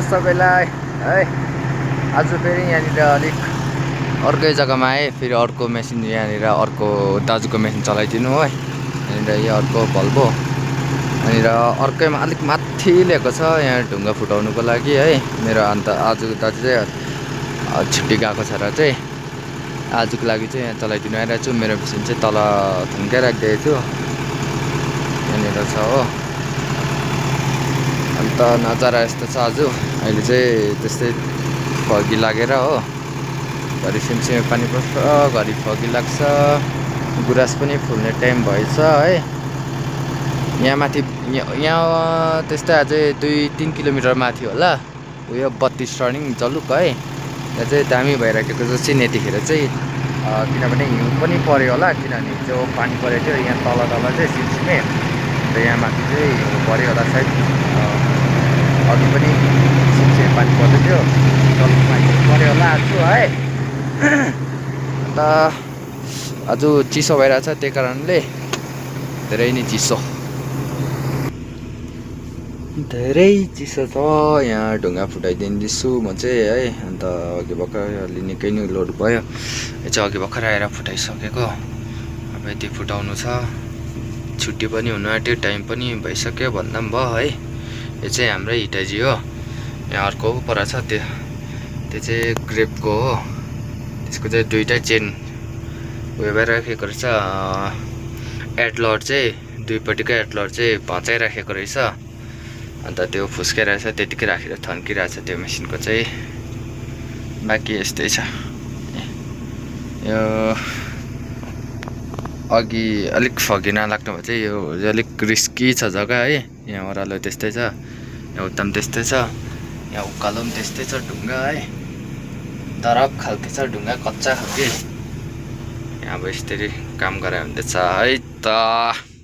सबैलाई है। आज फेरि यहाँनिर अलिक अर्कै जग्गामा आएँ। फेरि अर्को मेसिन यहाँनिर अर्को दाजुको मेसिन चलाइदिनु है। यहाँनिर यो अर्को भल्भो यहाँनिर अर्कैमा अलिक माथि ल्याएको छ यहाँ ढुङ्गा फुटाउनुको लागि है। मेरो अन्त आजको दाजु चाहिँ छुट्टी गएको छ र चाहिँ आजको लागि चाहिँ यहाँ चलाइदिनु आइरहेको छु। मेरो मेसिन चाहिँ तल थन्काइ राखिदिएको छु यहाँनिर छ हो। अन्त नजारा यस्तो छ आज। अहिले चाहिँ त्यस्तै फगी लागेर हो, घरि सिमसिमे पानी पर्छ, घरि फगी लाग्छ। गुराँस पनि फुल्ने टाइम भएछ है। यहाँ माथि यहाँ त्यस्तै अझै 2-3 किलोमिटर माथि होला उयो 32 टर्निङ जलुक है। यहाँ चाहिँ दामी भइराखेको जस्तै यतिखेर चाहिँ किनभने हिउँ पनि पर्यो होला, किनभने हिजो पानी परेको थियो यहाँ तल चाहिँ सिमसिमे। अन्त यहाँ माथि चाहिँ हिउँ पर्यो होला सायद। अघि पनि सिमसिमे पानी पर्दै थियो, जलुकमा हिउँ पर्यो होला आज है। अन्त आज चिसो भइरहेछ, त्यही कारणले धेरै नै चिसो छ। यहाँ ढुङ्गा फुटाइदिँदैछु म चाहिँ है। अन्त अघि भर्खर अलि निकै नै लोड भयो। यो चाहिँ अघि भर्खर आएर फुटाइसकेको। अब यति फुटाउनु छ, छुट्टी पनि हुनु आँट्यो, टाइम पनि भइसक्यो भन्दा पनि भयो है। यो चाहिँ हाम्रै हिटाजी हो। यहाँ अर्को पर छ त्यो चाहिँ ग्रेपको हो। त्यसको चाहिँ दुईवटा चेन उयो भइराखेको रहेछ। एडलर चाहिँ दुईपट्टिको एडलर चाहिँ भचाइराखेको रहेछ। अन्त त्यो फुस्काइरहेछ, त्यतिकै राखेर थन्किरहेछ त्यो मेसिनको चाहिँ। बाँकी यस्तै छ। यो अघि अलिक फगी नलाग्नु भए चाहिँ यो अलिक रिस्की छ जग्गा है। यहाँ ओह्रालो त्यस्तै छ, यहाँ उता पनि त्यस्तै छ, यहाँ उकालो पनि त्यस्तै छ ढुङ्गा है। दरब खालके छ ढुङ्गा, कच्चा खालके। यहाँ अब यसरी काम गरायो भने चाहिँ है त।